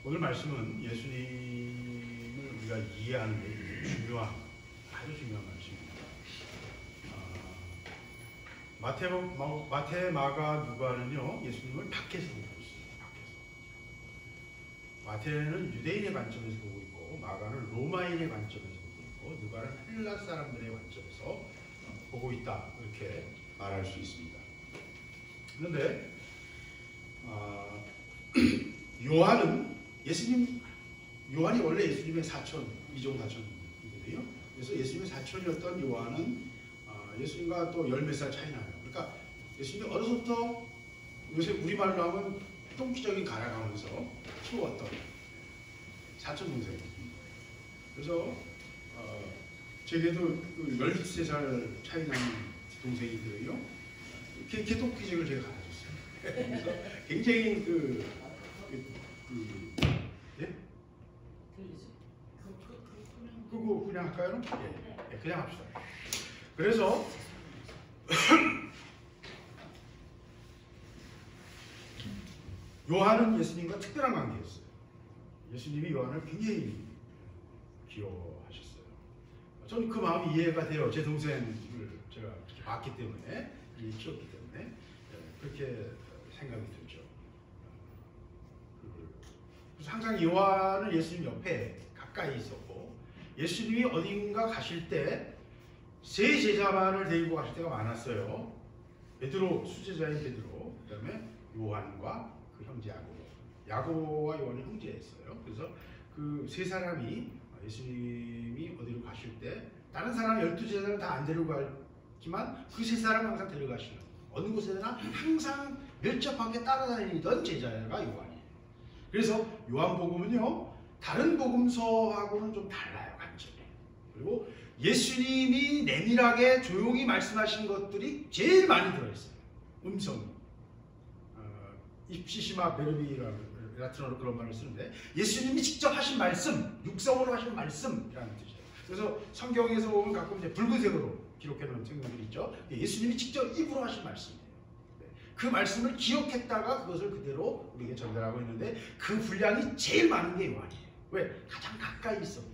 오늘 말씀은 예수님을 우리가 이해하는 데 중요한, 아주 중요한 말씀입니다. 마태, 마가, 누가는요 예수님을 밖에서 보고 있어요. 밖에서. 마태는 유대인의 관점에서 보고 있고, 마가는 로마인의 관점에서 보고 있고, 누가는 헬라 사람들의 관점에서 보고 있다, 이렇게 말할 수 있습니다. 그런데 요한이 원래 예수님의 사촌, 이종 사촌이거든요. 그래서 예수님의 사촌이었던 요한은 예수님과 또 10몇 살 차이 나요. 그러니까 예수님이 어려서부터 요새 우리말로 하면 똥기저귀 갈아가면서 키웠던 사촌 동생입니다. 그래서 제게도 13살 차이 나는 동생이 있거든요. 개똥기저귀를 제가 갈아줬어요. 그래서 굉장히 예? 그거 그냥 할까요? 예, 그냥 합시다. 그래서 요한은 예수님과 특별한 관계였어요. 예수님이 요한을 굉장히 귀여워하셨어요. 저는 그 마음이 이해가 돼요. 제 동생을 제가 봤기 때문에, 키웠기 때문에 그렇게 생각이 들죠. 그래서 항상 요한은 예수님 옆에 가까이 있었고, 예수님이 어딘가 가실 때 세 제자만을 데리고 가실 때가 많았어요. 베드로, 수제자인 베드로, 그 다음에 요한과 그 형제 야고보와 요한이 형제였어요. 그래서 그 세 사람이 예수님이 어디로 가실 때 다른 사람 12제자는 다 안 데리고 갔지만 그 세 사람 항상 데려가시는, 어느 곳에나 항상 밀접하게 따라다니던 제자가 요한이에요. 그래서 요한복음은요 다른 복음서하고는 좀 달라요, 관점이. 그리고 예수님이 내밀하게 조용히 말씀하신 것들이 제일 많이 들어있어요. 음성이. 입시시마 베르비라는 라틴어로 그런 말을 쓰는데, 예수님이 직접 하신 말씀, 육성으로 하신 말씀이라는 뜻이에요. 그래서 성경에서 보면 가끔 이제 붉은색으로 기록해 놓은 성경들이 있죠. 예수님이 직접 입으로 하신 말씀이에요. 그 말씀을 기억했다가 그것을 그대로 우리에게 전달하고 있는데, 그 분량이 제일 많은 게 요한이에요. 왜? 가장 가까이 있었기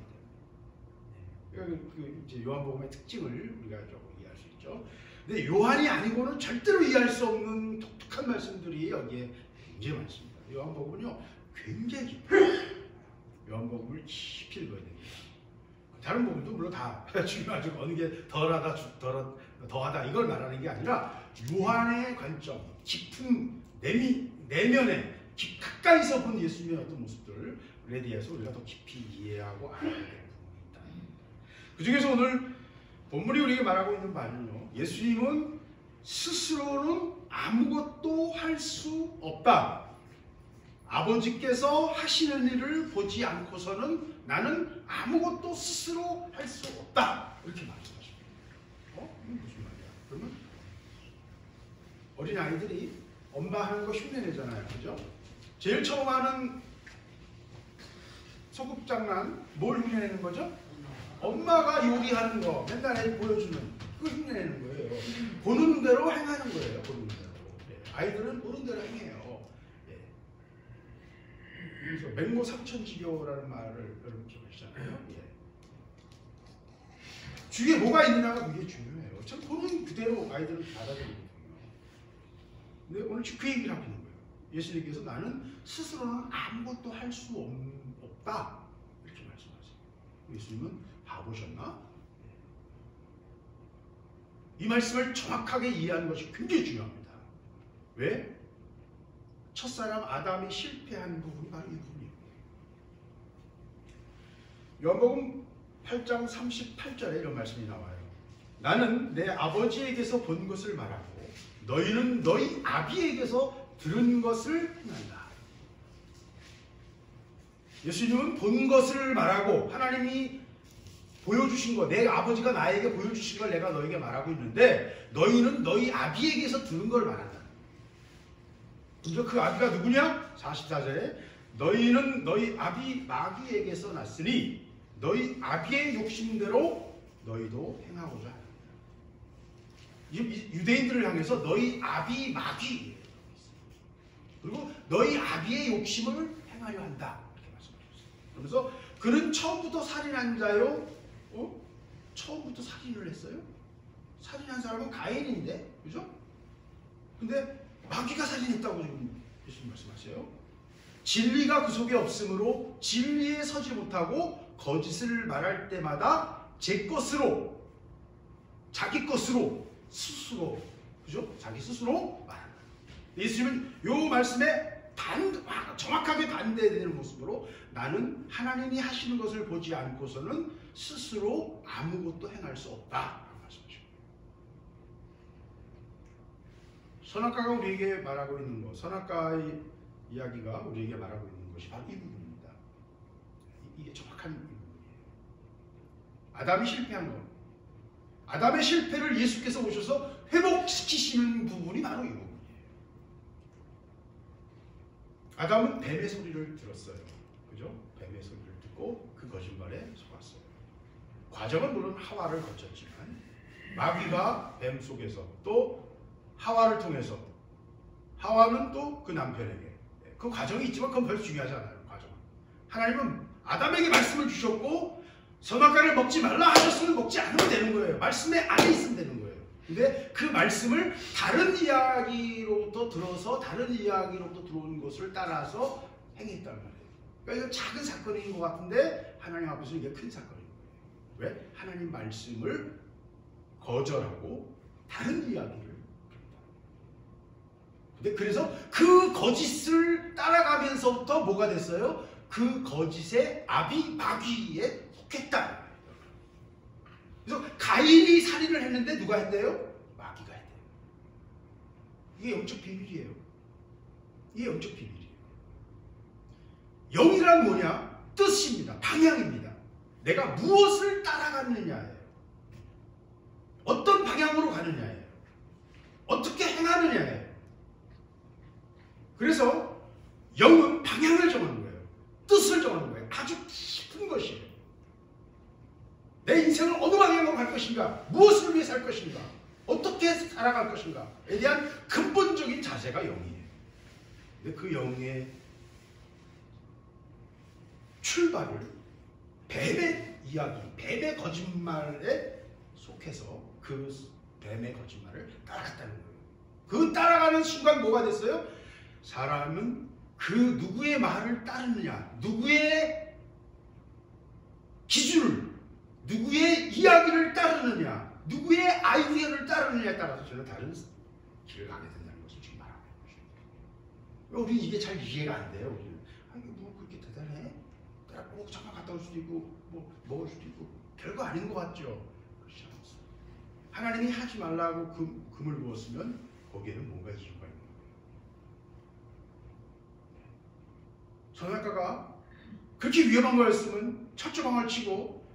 때문에. 이제 요한복음의 특징을 우리가 조금 이해할 수 있죠. 근데 요한이 아니고는 절대로 이해할 수 없는 독특한 말씀들이 여기에 굉장히 많습니다. 요한복음은요 굉장히 깊어요. 요한복음을 깊이 읽어야 됩니다. 다른 복음도 물론 다 중요하죠. 어느 게 더하다 이걸 말하는 게 아니라 요한의 관점, 깊은 내면에 가까이서 본 예수님의 어떤 모습들에 대해서 우리가 더 깊이 이해하고 알아야 되는 부분이 있다. 그 중에서 오늘 본문이 우리에게 말하고 있는 바는요, 예수님은 스스로는 아무것도 할 수 없다. 아버지께서 하시는 일을 보지 않고서는 나는 아무것도 스스로 할 수 없다. 이렇게 말씀하십니다. 이건 무슨 말이야? 그러면 어린 아이들이 엄마 하는 거 흉내내잖아요, 그죠? 제일 처음 하는 소꿉장난 뭘 흉내내는 거죠? 엄마가 요리하는 거 맨날 애 보여주는 그거 흉내내는 거예요. 보는 대로 행하는 거예요. 보는 대로. 아이들은 보는 대로 행해요. 그래서 맹모 삼천지교라는 말을 여러분 기억하시잖아요. 주위에 뭐가 있느냐가 굉장히 중요해요. 참 보는 그대로 아이들은 받아들이거든요. 근데 오늘 그 얘기를 하고 있는 거예요. 예수님께서 나는 스스로는 아무것도 할 수 없다. 이렇게 말씀하세요. 예수님은 바보셨나? 이 말씀을 정확하게 이해하는 것이 굉장히 중요합니다. 왜? 첫사람 아담이 실패한 부분이 바로 이 부분이에요. 요한복음 8장 38절에 이런 말씀이 나와요. 나는 내 아버지에게서 본 것을 말하고 너희는 너희 아비에게서 들은 것을 행한다. 예수님은 본 것을 말하고 하나님이 보여주신 것, 내 아버지가 나에게 보여주신 걸 내가 너에게 말하고 있는데 너희는 너희 아비에게서 들은 걸 말한다. 그래서 그 아비가 누구냐? 44절에 너희는 너희 아비 마귀에게서 났으니 너희 아비의 욕심대로 너희도 행하고자 한다. 유대인들을 향해서 너희 아비 마귀, 그리고 너희 아비의 욕심을 행하려 한다. 이렇게 그러면서 그는 처음부터 살인한 자요. 처음부터 살인을 했어요? 살인한 사람은 가인인데, 그죠? 근데 마귀가 살인했다고 지금 예수님 말씀하세요. 진리가 그 속에 없으므로 진리에 서지 못하고 거짓을 말할 때마다 제 것으로, 자기 것으로, 스스로, 그죠? 자기 스스로 말한다. 예수님은 이 말씀에 정확하게 반대되는 모습으로 나는 하나님이 하시는 것을 보지 않고서는 스스로 아무것도 행할 수 없다라고 말씀하십니다. 선악과가 우리에게 말하고 있는 것, 선악과의 이야기가 우리에게 말하고 있는 것이 바로 이 부분입니다. 이게 정확한 이 부분이에요. 아담이 실패한 것, 아담의 실패를 예수께서 오셔서 회복시키시는 부분이 바로 이 부분이에요. 아담은 뱀의 소리를 들었어요. 그죠? 뱀의 소리를 듣고 그 거짓말에 속았어요. 과정은 물론 하와를 거쳤지만 마귀가 뱀 속에서 또 하와를 통해서, 하와는 또 그 남편에게, 그 과정이 있지만 그건 별로 중요하지 않아요. 과정은. 하나님은 아담에게 말씀을 주셨고 선악과를 먹지 말라 하셨으면 먹지 않으면 되는 거예요. 말씀에 안에 있으면 되는 거예요. 근데 그 말씀을 다른 이야기로부터 들어서 다른 이야기로부터 들어오는 것을 따라서 행했단 말이에요. 그러니까 이거 작은 사건인 것 같은데 하나님 앞에서 이게 큰 사건인 거예요. 왜? 하나님 말씀을 거절하고 다른 이야기를 합니다. 근데 그래서 그 거짓을 따라가면서부터 뭐가 됐어요? 그 거짓의 압이 마귀에 속했다. 그래서 가인이 살인을 했는데 누가 했대요? 마귀가 했대요. 이게 영적 비밀이에요. 이게 영적 비밀이에요. 영이란 뭐냐? 뜻입니다. 방향입니다. 내가 무엇을 따라가느냐예요. 어떤 방향으로 가느냐예요. 어떻게 행하느냐예요. 그래서 영은 방향을 정하는 거예요. 뜻을 정하는 거예요. 아주 깊은 것이에요. 내 인생을 어느 방향으로 갈 것인가? 무엇을 위해 살 것인가? 어떻게 살아갈 것인가에 대한 근본적인 자세가 영이에요. 근데 그 영의 출발을 뱀의 이야기, 뱀의 거짓말에 속해서 그 뱀의 거짓말을 따라갔다는 거예요. 그 따라가는 순간 뭐가 됐어요? 사람은 그 누구의 말을 따르느냐, 누구의 기준을, 누구의 이야기를 따르느냐, 누구의 아이디어를 따르느냐에 따라서 저는 다른 길을 가게 된다는 것을 지금 말하고 있는 것입니다. 우리는 이게 잘 이해가 안 돼요. 우리는 이게 뭐 그렇게 대단해? 꼭 잠깐 갔다 올 수도 있고 뭐 먹을 수도 있고 별거 아닌 것 같죠? 그렇지 않습니다. 하나님이 하지 말라고 금을 부었으면 거기에는 뭔가 이유가 있는 거예요. 선악과가 그렇게 위험한 거였으면 철조망을 치고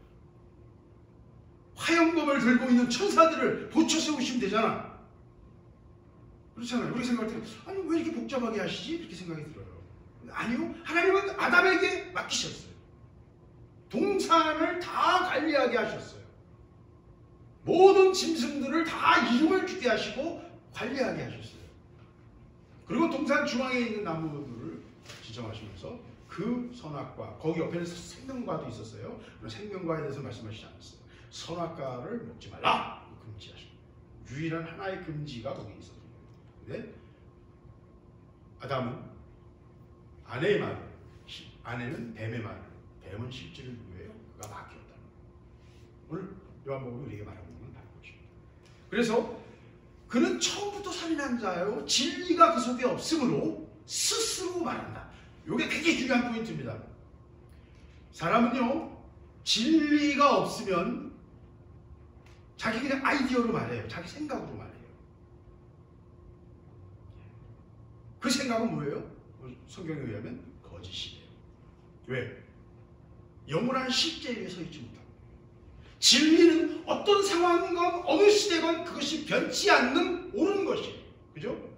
화염검을 들고 있는 천사들을 도쳐 세우시면 되잖아. 그렇잖아요. 우리 생각할 때 아니 왜 이렇게 복잡하게 하시지? 이렇게 생각이 들어요. 아니요. 하나님은 아담에게 맡기셨어요. 동산을 다 관리하게 하셨어요. 모든 짐승들을 다 이름을 주게 하시고 관리하게 하셨어요. 그리고 동산 중앙에 있는 나무들을 지정하시면서 그 선악과, 거기 옆에는 생명과도 있었어요. 생명과에 대해서 말씀하시지 않았어요. 선악과를 먹지 말라 금지하십니다. 유일한 하나의 금지가 거기 있었던 거예요. 근데 아담은 아내의 말을, 아내는 뱀의 말을, 뱀은 실제로 누구예요? 그가 마귀였다는 거예요. 오늘 요한복음이 우리에게 말하고 있는 건 바로 그것입니다. 그래서 그는 처음부터 살인한 자요, 진리가 그 속에 없으므로 스스로 말한다. 이게 굉장히 중요한 포인트입니다. 사람은요, 진리가 없으면 자기 그냥 아이디어로 말해요. 자기 생각으로 말해요. 그 생각은 뭐예요? 성경에 의하면 거짓이에요. 왜? 영원한 실제 위에 서 있지 못하고. 진리는 어떤 상황이건 어느 시대건 그것이 변치 않는 옳은 것이에요. 그죠?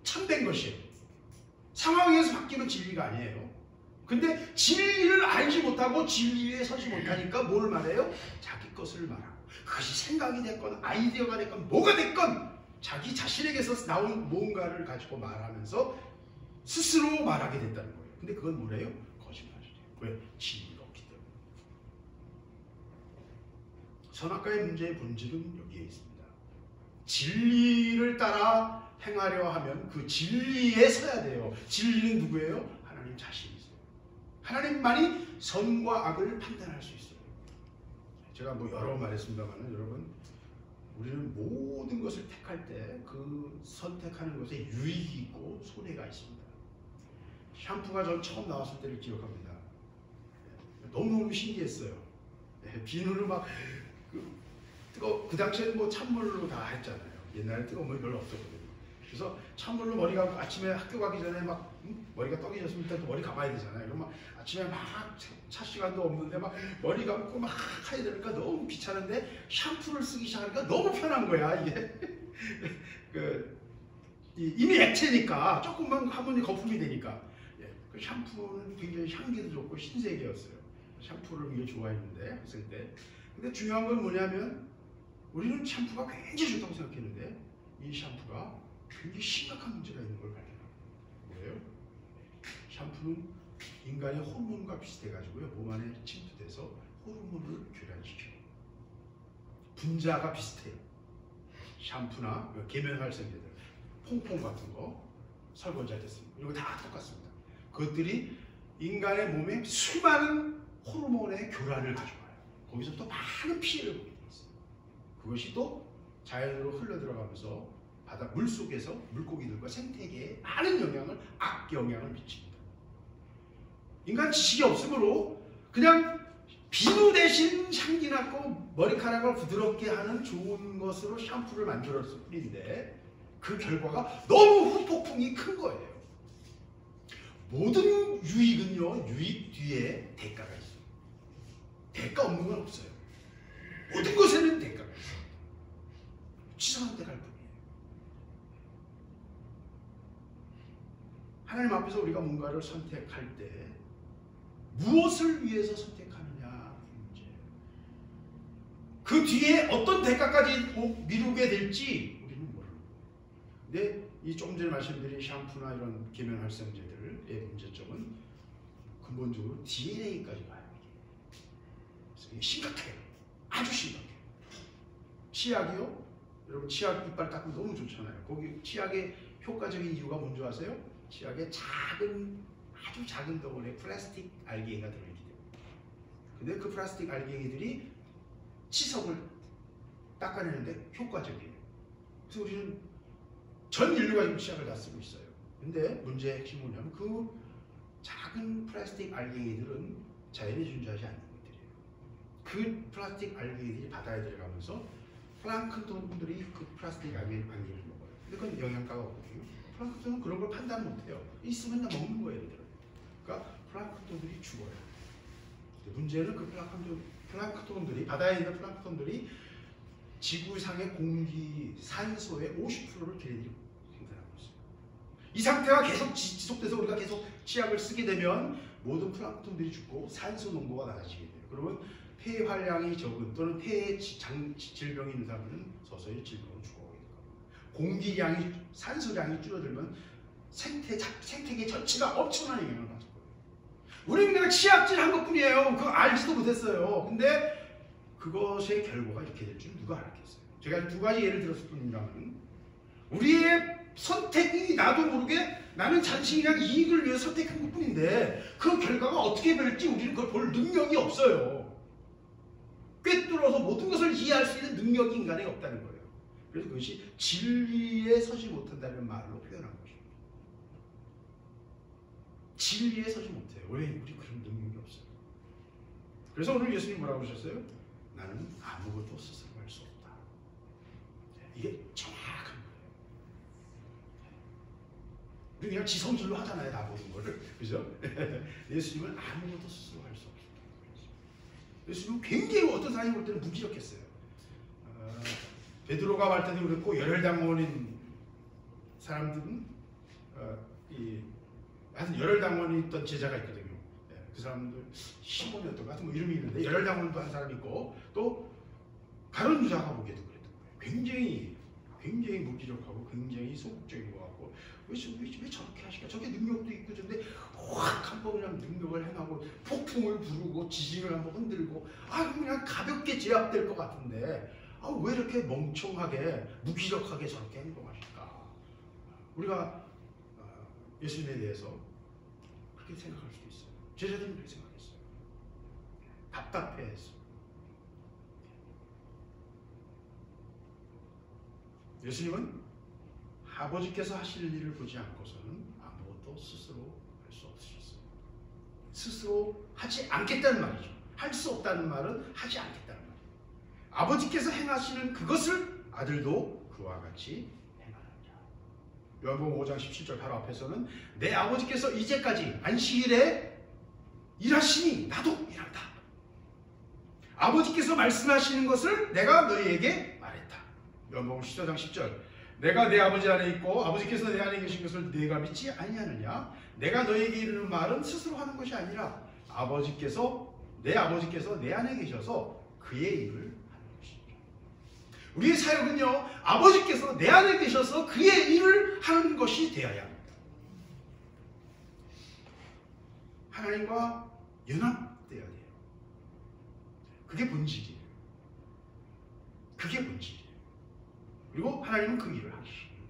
참된 것이에요. 상황에서 바뀌는 진리가 아니에요. 근데 진리를 알지 못하고 진리 위에 서지 못하니까 뭘 말해요? 자기 것을 말하고. 그것이 생각이 됐건 아이디어가 됐건 뭐가 됐건 자기 자신에게서 나온 무언가를 가지고 말하면서 스스로 말하게 됐다는 거예요. 근데 그건 뭐래요? 거짓말이에요. 왜? 진리가 없기 때문에. 선악과의 문제의 본질은 여기에 있습니다. 진리를 따라 행하려 하면 그 진리에 서야 돼요. 진리는 누구예요? 하나님 자신이세요. 하나님만이 선과 악을 판단할 수 있어요. 제가 뭐 여러 번 말했습니다만 여러분, 우리는 모든 것을 택할 때 그 선택하는 것에 유익이 있고 손해가 있습니다. 샴푸가 전 처음 나왔을 때를 기억합니다. 너무너무 신기했어요. 비누를 막 그 당시에는 뭐 찬물로 다 했잖아요. 옛날에 뜨거운 물이 별로 없었거든요. 그래서 찬물로 머리 감고 아침에 학교 가기 전에 막 머리가 떡이졌으면 일단 머리 감아야 되잖아요. 그럼 막 아침에 막 차 시간도 없는데 막 머리 감고 막 해야 되니까 너무 귀찮은데 샴푸를 쓰기 시작하니까 너무 편한 거야 이게. 이미 액체니까 조금만 하면 거품이 되니까. 그 샴푸는 굉장히 향기도 좋고 신세계였어요. 샴푸를 굉장히 좋아했는데 학생 때. 근데 중요한 건 뭐냐면 우리는 샴푸가 굉장히 좋다고 생각했는데 이 샴푸가 굉장히 심각한 문제가 있는 걸 발견합니다. 뭐예요? 샴푸는 인간의 호르몬과 비슷해가지고요. 몸 안에 침투돼서 호르몬을 교란시켜요. 분자가 비슷해요. 샴푸나 계면활성제들, 퐁퐁 같은 거, 설거지할 때 쓰는 거, 이거 다 똑같습니다. 그것들이 인간의 몸에 수많은 호르몬의 교란을 가져와요. 거기서부터 많은 피해를 보게 돼 있어요. 그것이 또 자연으로 흘러 들어가면서 바다 물 속에서 물고기들과 생태계에 많은 악영향을 미칩니다. 인간 지식이 없으므로 그냥 비누 대신 향기 나고 머리카락을 부드럽게 하는 좋은 것으로 샴푸를 만들었을 뿐인데 그 결과가 너무 후폭풍이 큰 거예요. 모든 유익은요, 유익 뒤에 대가가 있어요. 대가 없는 건 없어요. 모든 것에는 대가가 있어요. 치사한 대가일 뿐이에요. 하나님 앞에서 우리가 뭔가를 선택할 때 무엇을 위해서 선택하느냐 문제예요. 그 뒤에 어떤 대가까지 미루게 될지 우리는 모릅니다. 근데 이 조금 전에 말씀드린 샴푸나 이런 계면활성제들의 문제점은 근본적으로 DNA까지 봐요. 그래서 심각해요. 아주 심각해요. 치약이요? 여러분 치약 이빨 닦으면 너무 좋잖아요. 거기 치약의 효과적인 이유가 뭔지 아세요? 치약에 아주 작은 덩어리의 플라스틱 알갱이가 들어있기 때문에. 근데 그 플라스틱 알갱이들이 치석을 닦아내는데 효과적이에요. 그래서 우리는 전 인류가 지금 치약을 다 쓰고 있어요. 근데 문제의 핵심이 뭐냐면 그 작은 플라스틱 알갱이들은 자연에 존재하지 않는 것들이에요. 그 플라스틱 알갱이들이 바다에 들어가면서 플랑크톤들이 그 플라스틱 알갱이를 먹어요. 근데 그건 영양가가 없거든요. 플랑크톤은 그런 걸 판단 못해요. 있으면 다 먹는 거예요. 얘들은. 그러니까 플랑크톤들이 죽어요. 문제는 그 플랑크톤들이 바다에 있는 플랑크톤들이 지구상의 공기 산소의 50%를 걔네들이 생산하고 있어요. 이 상태가 계속 지속돼서 우리가 계속 치약을 쓰게 되면 모든 플랑크톤들이 죽고 산소 농도가 낮아지게 돼요. 그러면 폐활량이 적은 또는 폐에 질병이 있는 사람들은 서서히 질병으로 죽어가게 됩니다. 공기량이 산소량이 줄어들면 생태계 전체가 엄청난 영향을 받을 거예요. 우리는 그냥 치약질 한 것뿐이에요. 그거 알지도 못했어요. 근데 그것의 결과가 이렇게 될 줄 누가 알았겠어요. 제가 두 가지 예를 들었을 뿐입니다만 우리의 선택이 나도 모르게 나는 잠시 그냥 이익을 위해 선택한 것뿐인데 그 결과가 어떻게 될지 우리는 그걸 볼 능력이 없어요. 꿰뚫어서 모든 것을 이해할 수 있는 능력이 인간에 없다는 거예요. 그래서 그것이 진리에 서지 못한다는 말로 표현한 것입니다. 진리에 서지 못해요. 왜? 우리 그런 능력이 없어요. 그래서 오늘 예수님 뭐라고 하셨어요? 나는 아무것도 스스로 할 수 없다. 이게 정확한 거예요. 우리 그냥 지성질로 하잖아요. 다 모든 거를. 그죠? 예수님은 아무것도 스스로 할 수 없다. 예수님은 굉장히 어떤 사람이 볼 때는 무기력했어요. 베드로가 말 때도 그랬고 열혈당원인 사람들은 하여튼 열혈당원이 있던 제자가 있거든요. 그 사람들 시몬이었던 것 같은 뭐 이름이 있는데 열혈당원도 한 사람이 있고 또 가룟 유다가 보기에도 그랬던 거예요. 굉장히 무기력하고 굉장히 소극적인 것 같고 왜 저렇게 하실까? 저게 능력도 있고 근데 확 한 번 그냥 능력을 행하고 폭풍을 부르고 지진을 한번 흔들고 그냥 가볍게 제압될 것 같은데 왜 이렇게 멍청하게 무기력하게 저렇게 행동하실까? 우리가 예수님에 대해서 그렇게 생각할 수도 있어요. 제자들은 그렇게 생각했어요. 답답해했어요. 예수님은 아버지께서 하실 일을 보지 않고서는 아무것도 스스로 할 수 없으셨어요. 스스로 하지 않겠다는 말이죠. 할 수 없다는 말은 하지 않겠다는 말이에요. 아버지께서 행하시는 그것을 아들도 그와 같이 행하느니라. 요한복음 5장 17절 바로 앞에서는 내 아버지께서 이제까지 안식일에 일하시니 나도 일한다. 아버지께서 말씀하시는 것을 내가 너희에게 말했다. 요한복음 14장 10절 내가 내 아버지 안에 있고 아버지께서 내 안에 계신 것을 네가 믿지 아니하느냐? 내가 너희에게 이르는 말은 스스로 하는 것이 아니라 내 아버지께서 내 안에 계셔서 그의 일을 하는 것이죠. 우리의 사역은요, 아버지께서 내 안에 계셔서 그의 일을 하는 것이 되어야 합니다. 하나님과 연합되어야 돼요. 그게 본질이에요. 그게 본질이에요. 그리고 하나님은 그 일을 하시는 거예요.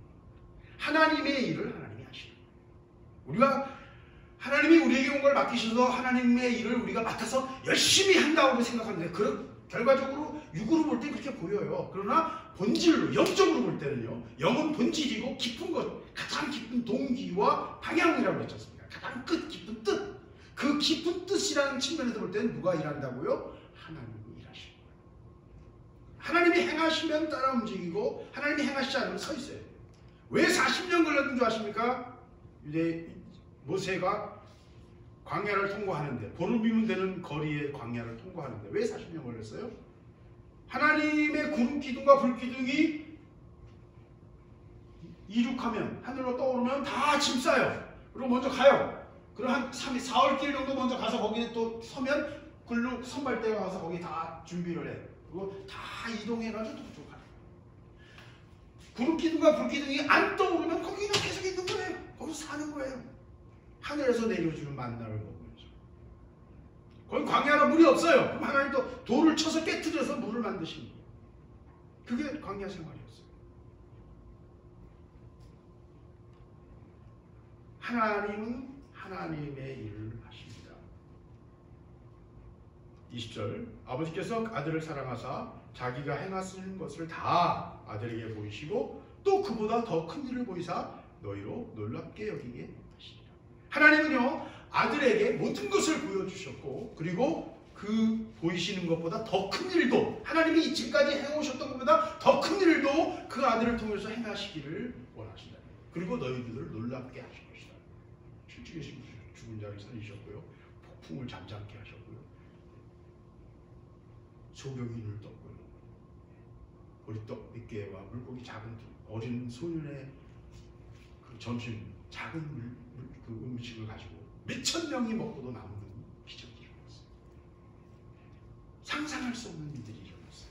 하나님의 일을 하나님이 하시는 거예요. 우리가 하나님이 우리에게 온 걸 맡기셔서 하나님의 일을 우리가 맡아서 열심히 한다고 생각하는데 결과적으로 육으로 볼 때 그렇게 보여요. 그러나 본질로 영적으로 볼 때는요. 영은 본질이고 깊은 것, 가장 깊은 동기와 방향이라고 했지 않습니까? 가장 깊은 뜻. 그 깊은 뜻이라는 측면에서 볼 때는 누가 일한다고요? 하나님이 일하시는 거예요. 하나님이 행하시면 따라 움직이고 하나님이 행하시지 않으면 서 있어요. 왜 40년 걸렸는 줄 아십니까? 모세가 광야를 통과하는데 보름이면 되는 거리의 광야를 통과하는데 왜 40년 걸렸어요? 하나님의 구름 기둥과 불 기둥이 이륙하면 하늘로 떠오르면 다 짐 싸요. 그리고 먼저 가요. 그럼 한 4월길 정도 먼저 가서 거기에 또 서면 글로 선발대가 가서 거기 다 준비를 해. 그리고 다 이동해가지고 또 가요. 구름 기둥과 불 기둥이 안 떠오르면 거기는 계속 있는 거예요. 거기서 사는 거예요. 하늘에서 내려주는 만나를 먹으면서. 거기 광야라 물이 없어요. 그럼 하나님 또 돌을 쳐서 깨트려서 물을 만드신 거예요. 그게 광야 생활이었어요. 하나님은 하나님의 일을 하십니다. 20절 아버지께서 아들을 사랑하사 자기가 행하시는 것을 다 아들에게 보이시고 또 그보다 더 큰 일을 보이사 너희로 놀랍게 여기게 하시리라. 하나님은요 아들에게 모든 것을 보여주셨고 그리고 그 보이시는 것보다 더 큰 일도 하나님이 지금까지 해오셨던 것보다 더 큰 일도 그 아들을 통해서 행하시기를 원하신다. 그리고 너희들을 놀랍게 하실 것이다. 실제 예수님 죽은 자를 살리셨고요. 폭풍을 잠잠케 하셨고요. 소경이 눈을 떴고요. 보리떡 몇 개와 물고기 작은 어린 소년의 그 점심 작은 그 음식을 가지고 몇천 명이 먹고도 남는 기적이 일어났어요. 상상할 수 없는 일들이 일어났어요.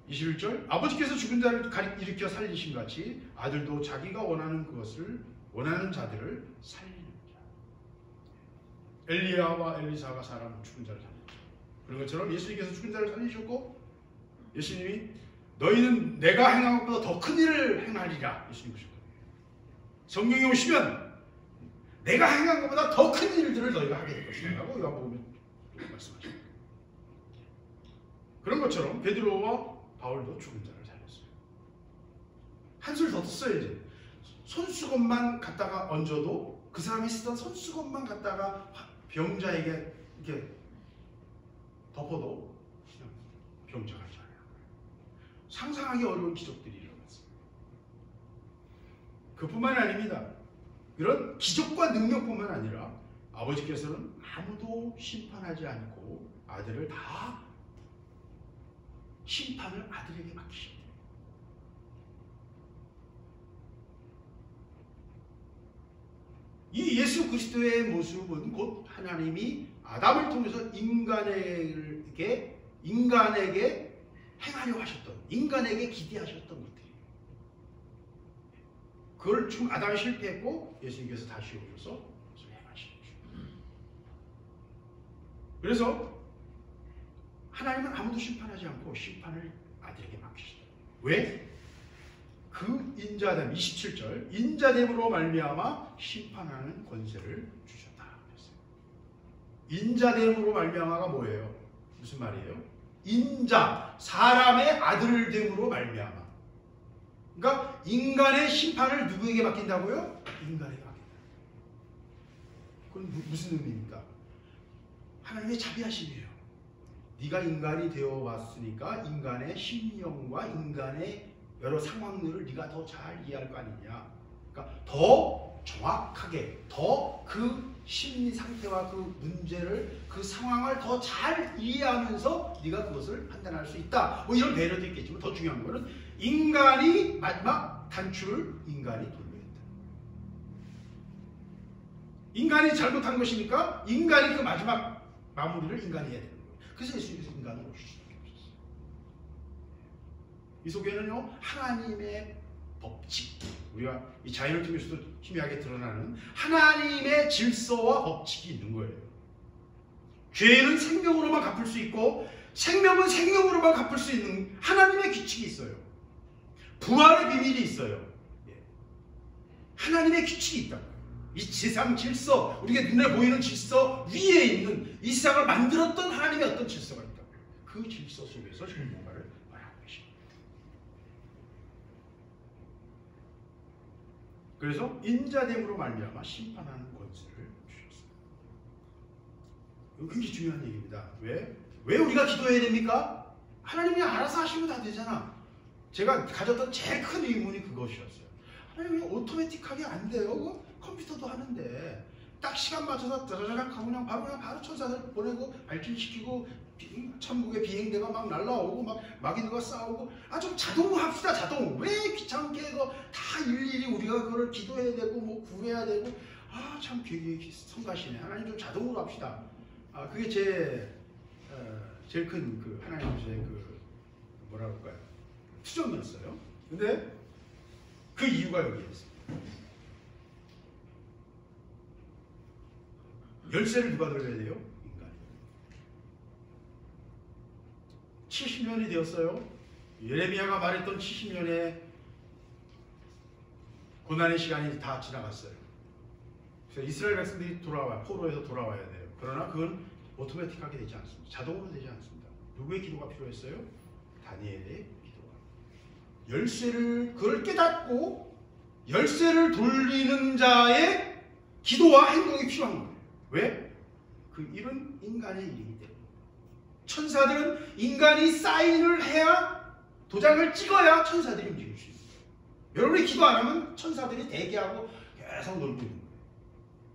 21절 아버지께서 죽은 자를 일으켜 살리신 같이 아들도 자기가 원하는 자들을 살리는 자. 엘리야와 엘리사가 죽은 자를 살렸죠. 그런 것처럼 예수님께서 죽은 자를 살리셨고 예수님이 너희는 내가 행한 것보다 더 큰 일을 행하리라 예수님 그러셨거든요. 성경에 오시면 내가 행한 것보다 더 큰 일들을 너희가 하게 될 것이다 라고 요한복음에 말씀하십니다. 그런 것처럼 베드로와 바울도 죽은 자를 살렸어요. 한술 더 떴어요. 이제 손수건만 갖다가 얹어도 그 사람이 쓰던 손수건만 갖다가 병자에게 이렇게 덮어도 그냥 병자가 자요. 상상하기 어려운 기적들이 일어났어요. 그뿐만 아닙니다. 이런 기적과 능력뿐만 아니라 아버지께서는 아무도 심판하지 않고 아들을 다 심판을 아들에게 맡기십니다. 이 예수 그리스도의 모습은 곧 하나님이 아담을 통해서 인간에게 행하려 하셨던, 인간에게 기대하셨던 것들이, 그걸 지금 아담이 실패했고 예수님께서 다시 오셔서 행하시는 거죠. 그래서 하나님은 아무도 심판하지 않고 심판을 아들에게 맡기셨다. 왜? 그 인자됨, 27절, 인자됨으로 말미암아 심판하는 권세를 주셨다. 인자됨으로 말미암아가 뭐예요? 무슨 말이에요? 인자, 사람의 아들됨으로 말미암아. 그러니까 인간의 심판을 누구에게 맡긴다고요? 인간에게 맡긴다. 그건 무슨 의미입니까? 하나님의 자비하심이에요. 네가 인간이 되어왔으니까 인간의 심령과 인간의 여러 상황들을 네가 더 잘 이해할 거 아니냐. 그러니까 더 정확하게, 더 그 심리 상태와 그 문제를, 그 상황을 더 잘 이해하면서 네가 그것을 판단할 수 있다. 뭐 이런 배려도 있겠지만 더 중요한 거는 인간이 마지막 단추를 인간이 돌려야 된다. 인간이 잘못한 것이니까 인간이 그 마지막 마무리를 인간이 해야 되는 거예요. 그래서 예수님께서 인간으로 오실 수밖에 없었어요. 이 속에는요, 하나님의 법칙, 우리가 이 자연을 통해서도 희미하게 드러나는 하나님의 질서와 법칙이 있는 거예요. 죄는 생명으로만 갚을 수 있고 생명은 생명으로만 갚을 수 있는 하나님의 규칙이 있어요. 부활의 비밀이 있어요. 하나님의 규칙이 있다. 이 세상 질서, 우리가 눈에 보이는 질서 위에 있는 이 세상을 만들었던 하나님의 어떤 질서가 있다. 그 질서 속에서 지금 뭔가를 말하고 계십니다. 그래서 인자됨으로 말미암아 심판하는 권세를 주셨습니다. 이거 굉장히 중요한 얘기입니다. 왜 우리가 기도해야 됩니까? 하나님이 알아서 하시면 다 되잖아. 제가 가졌던 제일 큰 의문이 그것이었어요. 하나님이 오토매틱하게 안 돼요? 컴퓨터도 하는데 딱 시간 맞춰서 짜자자작 하고 그냥 바로 천사들 보내고 발진시키고 천국의 비행대가 막 날라오고 막 마귀들과 싸우고 좀 자동으로 합시다. 자동. 왜 귀찮게 이거 다 일일이 우리가 그걸 기도해야 되고 뭐 구해야 되고 참 되게 성가시네. 하나님 좀 자동으로 합시다. 그게 제일 큰 그 하나님의 그 뭐라 그럴까요? 투정이었어요. 근데 그 이유가 여기에 있습니다. 열쇠를 누가 돌려야 돼요? 인간이. 70년이 되었어요. 예레미야가 말했던 70년의 고난의 시간이 다 지나갔어요. 그래서 이스라엘 백성들이 포로에서 돌아와야 돼요. 그러나 그건 오토매틱하게 되지 않습니다. 자동으로 되지 않습니다. 누구의 기도가 필요했어요? 다니엘의 기도가. 열쇠를 그걸 깨닫고 열쇠를 돌리는 자의 기도와 행동이 필요한 거예요. 왜? 그 일은 인간의 일이기 때문에. 천사들은 인간이 사인을 해야, 도장을 찍어야 천사들이 움직일 수 있어요. 여러분이 기도 안 하면 천사들이 대기하고 계속 놀고 있는 거예요.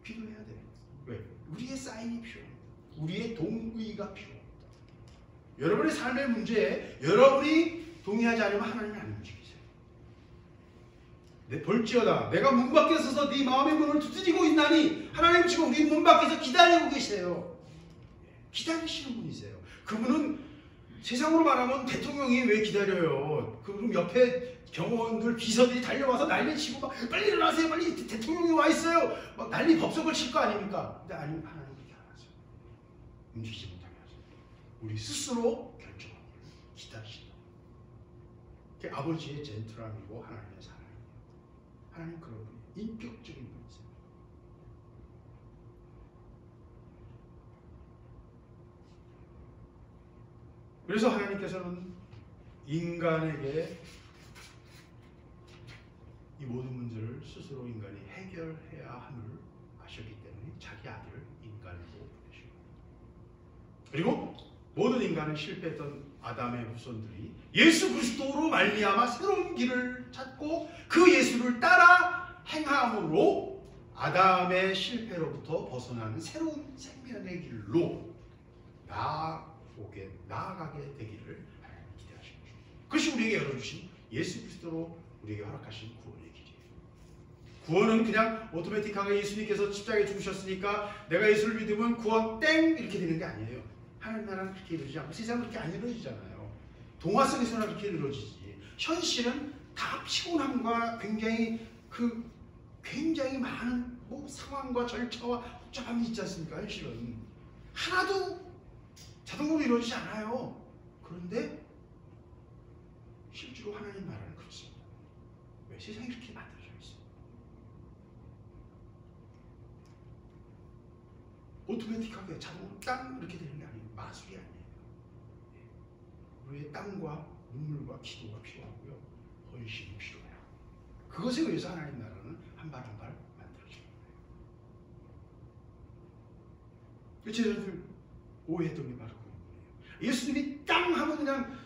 기도해야 돼요. 왜? 우리의 사인이 필요합니다. 우리의 동의가 필요합니다. 여러분의 삶의 문제에 여러분이 동의하지 않으면 하나님이 안 움직이세요. 볼지어다 내가 문 밖에 서서 네 마음의 문을 두드리고 있나니, 하나님 지금 우리 문 밖에서 기다리고 계세요. 기다리시는 분이세요. 그분은 세상으로 말하면 대통령이 왜 기다려요? 그럼 옆에 경호원들, 비서들이 달려와서 난리치고 막 빨리 일어나세요, 빨리 대통령이 와 있어요, 막 난리 법석을 칠 거 아닙니까? 근데 아니면 하나님 그렇게 안 하세요. 움직이지 못하게 하세요. 우리 스스로 결정하고 기다리신다. 그게 아버지의 젠틀함이고 하나님의 사랑. 하나님 그런 분이 인격적인 분이세요. 그래서 하나님께서는 인간에게 이 모든 문제를 스스로 인간이 해결해야 함을 아셨기 때문에 자기 아들을 인간으로 보내신 겁니다. 그리고 모든 인간은 실패했던 아담의 후손들이 예수 그리스도로 말미암아 새로운 길을 찾고 그 예수를 따라 행함으로 아담의 실패로부터 벗어나는 새로운 생명의 길로 나아가게 되기를 하나님 기대하신 거죠. 그것이 우리에게 열어주신 예수 그리스도로 우리에게 허락하신 구원의 길이에요. 구원은 그냥 오토매틱하게 예수님께서 십자가에 죽으셨으니까 내가 예수를 믿으면 구원 땡 이렇게 되는 게 아니에요. 하나님 나라는 그렇게 이루어지지 않고 세상은 그렇게 안 이루어지잖아요. 동화 속에서나 그렇게 이루어지지. 현실은 다 피곤함과 굉장히 많은 상황과 절차와 복잡함이 있지 않습니까? 현실은 하나도 자동으로 이루어지지 않아요. 그런데 실제로 하나님 나라는 그렇습니다. 왜 세상이 이렇게 만들어져 있어요? 오토매틱하게 자동으로 땅 이렇게 되는 게 아니에요. 마술이 아니에요. 우리의 땀과 눈물과 기도가 필요하고요. 헌신이 필요해요. 그것에 의해서 하나님 나라는 한 발 한 발 만들어지는 거예요. 제자들 오해했던 게 바로 그런 거예요. 예수님이 땅 하면 그냥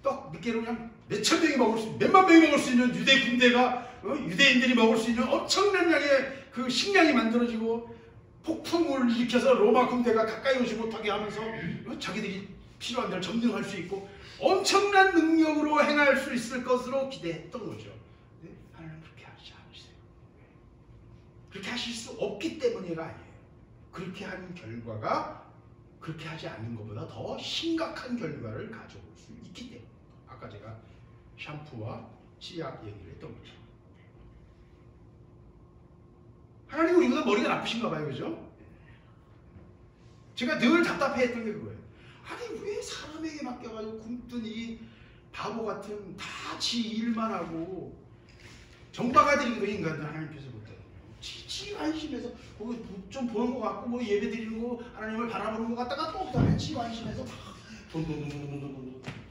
떡 늦게로 그냥 몇천 명이 먹을 수 있는, 몇만 명이 먹을 수 있는 유대 군대가 유대인들이 먹을 수 있는 엄청난 양의 그 식량이 만들어지고 폭풍을 일으켜서 로마 군대가 가까이 오지 못하게 하면서 자기들이 필요한 데를 점령할 수 있고 엄청난 능력으로 행할 수 있을 것으로 기대했던 거죠. 근데 하나님은 그렇게 하지 않으세요. 그렇게 하실 수 없기 때문이가 아니에요. 그렇게 하는 결과가 그렇게 하지 않는 것보다 더 심각한 결과를 가져올 수 있기 때문에. 아까 제가 샴푸와 치약 얘기를 했던 거죠. 하나님 우리보다 머리가 나쁘신가 봐요. 그죠? 제가 늘 답답해했던 게 그거예요. 아니 왜 사람에게 맡겨가지고 굶뜬 이 바보 같은 다 지 일만 하고 정박아들인 거 인간들 하나님께서 못해요. 지 관심에서 거기 좀 보는 것 같고 예배 드리는 거 하나님을 바라보는 것 같다가 또 그다음에 지 관심에서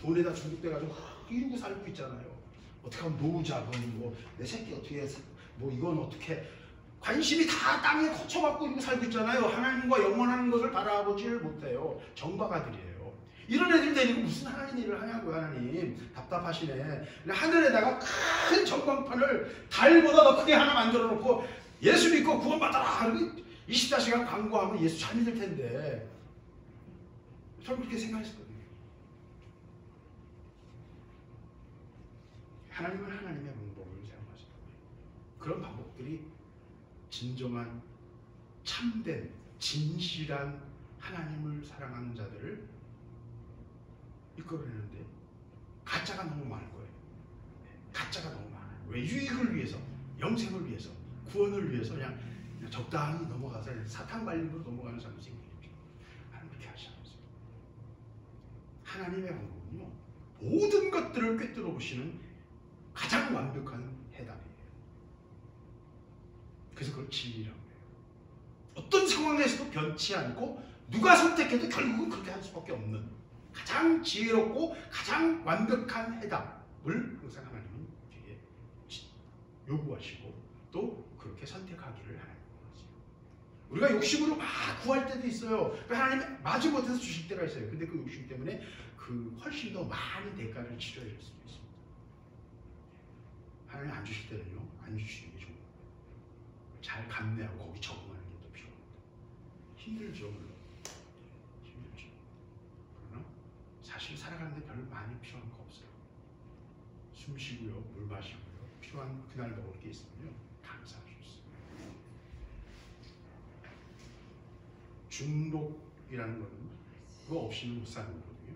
돈에다 중독돼가지고 이러고 살고 있잖아요. 어떻게 하면 노후자금 내 새끼 어떻게 해서 이건 어떻게 관심이 다 땅에 거쳐갖고 이러고 살고 있잖아요. 하나님과 영원한 것을 바라보지를 못해요. 정박아들이에요. 이런 애들 데리고 무슨 하나님 일을 하냐고요. 하나님 답답하시네. 하늘에다가 큰 전광판을 달보다 더 크게 하나 만들어 놓고 예수 믿고 구원받아라 24시간 광고하면 예수 잘 믿을 텐데 저는 그렇게 생각했거든요. 하나님은 하나님의 방법을 사용하시는 거예요. 그런 방법들이 진정한 참된 진실한 하나님을 사랑하는 자들을 이끌어내는데 가짜가 너무 많은 거예요. 가짜가 너무 많아요. 왜? 유익을 위해서, 영생을 위해서, 구원을 위해서 그냥 적당히 넘어가서 사탕 발림으로 넘어가는 사람이 생기죠. 하나님 그렇게 하지 않으세요. 하나님의 방법은요, 모든 것들을 꿰뚫어 보시는 가장 완벽한 해답이에요. 그래서 그걸 진리라고 해요. 어떤 상황에서도 변치 않고 누가 선택해도 결국은 그렇게 할 수밖에 없는 가장 지혜롭고 가장 완벽한 해답을 항상 하나님은 뒤에 요구하시고 또 그렇게 선택하기를 하나님 원하세요. 우리가 욕심으로 막 구할 때도 있어요. 하나님이 마지 못해서 주실 때가 있어요. 근데 그 욕심 때문에 그 훨씬 더 많은 대가를 치러야 될 수도 있습니다. 하나님 안 주실 때는요, 안 주시는 게 좋은 거예요. 잘 감내하고 거기 적응하는 게 또 필요합니다. 힘들죠, 물론. 힘들죠. 그러나 사실 살아가는데 별로 많이 필요한 거 없어요. 숨 쉬고요, 물 마시고요, 필요한 그날 먹을 게 있으면요, 감사할 수 있어요. 중독이라는 거는 그거 없이는 못 사는 거거든요.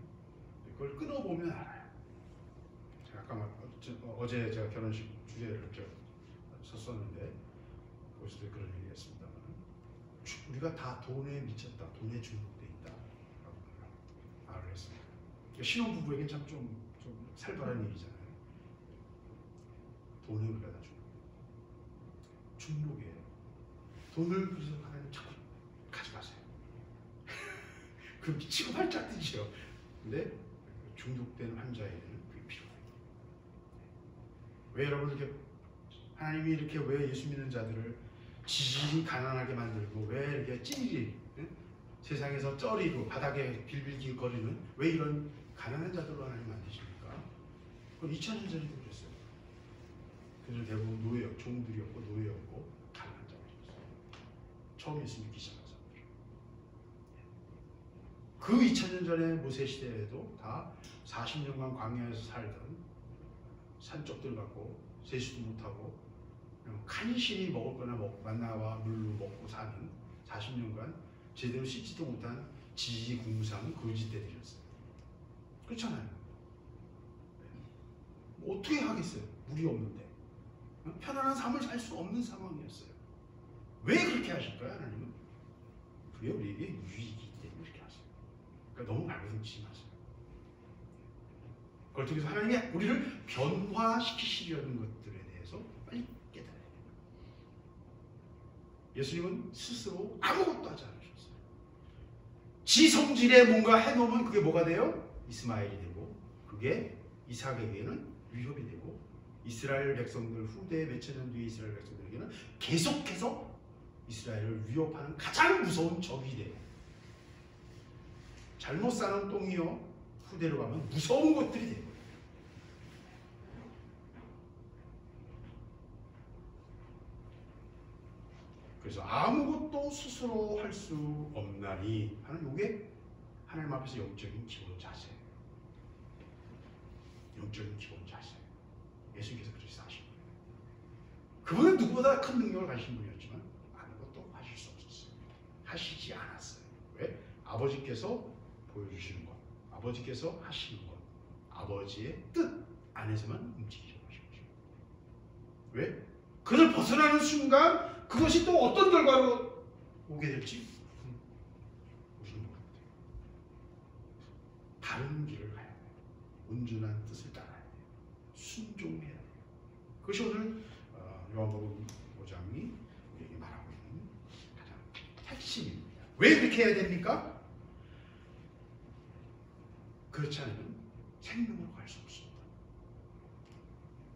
그걸 끊어보면 알아요. 제가 아까 어제 제가 결혼식 주제를 썼었는데 거기서도 그런 얘기 했습니다만 우리가 다 돈에 미쳤다, 돈에 중독돼 있다 라고 말을 했습니다. 신혼부부에겐 참 좀 살벌한 얘기잖아요. 돈에 우리가 다 중독이에요. 돈을 그래서 하나님 자꾸 가져가세요. 그 미치고 팔짝 뛰죠. 근데 중독된 환자에게는 그게 필요해요. 왜 여러분 이렇게 하나님이 이렇게 왜 예수 믿는 자들을 지질이 가난하게 만들고 왜 이렇게 찌질이 세상에서 쩌리고 바닥에 빌빌거리는 왜 이런 가난한 자들로 하나님 만드십니까? 그건 2000년 전에도 그랬어요. 그들은 대부분 노예였고 종들이었고 노예였고 가난한 자들이었어요. 처음 예수 믿기 시작한 사람들. 그 2000년 전에 모세 시대에도 다 40년간 광야에서 살던 산적들 갖고 세수도 못하고 간신히 먹을 거나 만나와 물로 먹고 사는 40년간 제대로 씻지도 못한 지지공상 거짓대들이었어요. 그렇잖아요. 어떻게 하겠어요? 물이 없는데. 편안한 삶을 살 수 없는 상황이었어요. 왜 그렇게 하실까요, 하나님은? 그게 우리에게 유익이기 때문에 그렇게 하세요. 그러니까 너무 말씀치지 마세요. 그걸 통해서 하나님이 우리를 변화시키시려는 것들에 대해서 빨리 깨달아야 돼요. 예수님은 스스로 아무것도 하지 않으셨어요. 지 성질에 뭔가 해놓으면 그게 뭐가 돼요? 이스마엘이 되고, 그게 이삭에게는 위협이 되고, 이스라엘 백성들 후대 몇천 년 뒤에 이스라엘 백성들에게는 계속해서 이스라엘을 위협하는 가장 무서운 적이 돼요. 잘못 쌓은 똥이요, 후대로 가면 무서운 것들이 돼요. 그래서 아무것도 스스로 할 수 없나니 하는 이게 하나님 앞에서 영적인 기본 자세예요. 영적인 기본 자세. 예수님께서 그렇게 사신 거예요. 그분은 누구보다 큰 능력을 가진 분이었지만 아무것도 하실 수 없었어요. 하시지 않았어요. 왜? 아버지께서 보여주시는 것, 아버지께서 하시는 것, 아버지의 뜻 안에서만 움직이려고 하신 거죠. 왜? 그를 벗어나는 순간 그것이 또 어떤 결과로 오게 될지 우리는 모릅니다. 다른 길을 가야 돼요. 온전한 뜻을 따라야 돼요. 순종해야 돼요. 그것이 오늘 요한복음 5장이 우리에게 말하고 있는 가장 핵심입니다. 왜 그렇게 해야 됩니까? 그렇지 않으면 생명으로 갈 수 없습니다.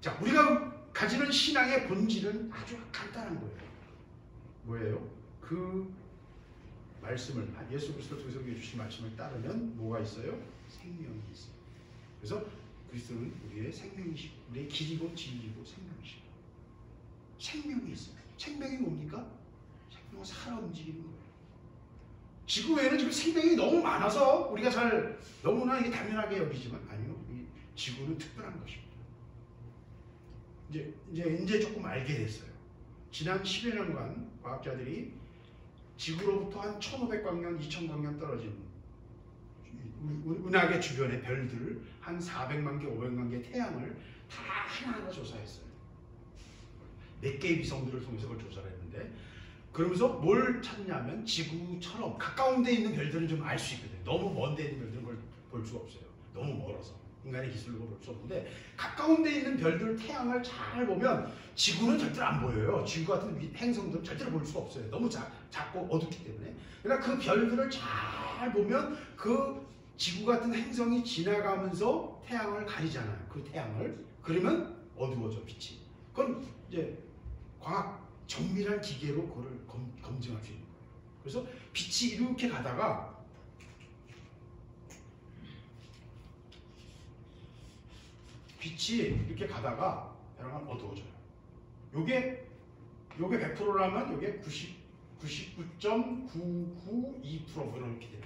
자, 우리가 가지는 신앙의 본질은 아주 간단한 거예요. 뭐예요? 그 말씀을, 예수 그리스도를 통해서 주신 말씀을 따르면 뭐가 있어요? 생명이 있어요. 그래서 그리스도는 우리의 생명이시고, 우리의 길이고 진리고 생명이시고, 생명이 있어요. 생명이 뭡니까? 생명은 살아 움직이는 거예요. 지구 외에는 지금 생명이 너무 많아서 우리가 잘 너무나 이게 당연하게 여기지만 아니요, 이 지구는 특별한 것입니다. 이제 조금 알게 됐어요. 지난 10여 년간 과학자들이 지구로부터 한 1500광년, 2000광년 떨어진 은하계 주변의 별들을 한 400만 개, 500만 개의 태양을 다 하나하나 조사했어요. 몇 개의 위성들을 통해서 그걸 조사를 했는데, 그러면서 뭘 찾냐면 지구처럼 가까운 데 있는 별들은 좀 알 수 있거든요. 너무 먼 데 있는 별들은 그걸 볼 수가 없어요. 너무 멀어서. 인간의 기술로 볼 수 없는데, 가까운 데 있는 별들 태양을 잘 보면 지구는 절대로 안 보여요. 지구 같은 행성들은 절대로 볼 수가 없어요. 너무 작고 어둡기 때문에. 그러니까 그 별들을 잘 보면 그 지구 같은 행성이 지나가면서 태양을 가리잖아요. 그 태양을. 그러면 어두워져, 빛이. 그건 이제 과학 정밀한 기계로 그걸 검증할 수 있는 거예요. 그래서 빛이 이렇게 가다가 벼랑은 어두워져요. 요게 100%라면 요게 99.992% 이렇게 돼요.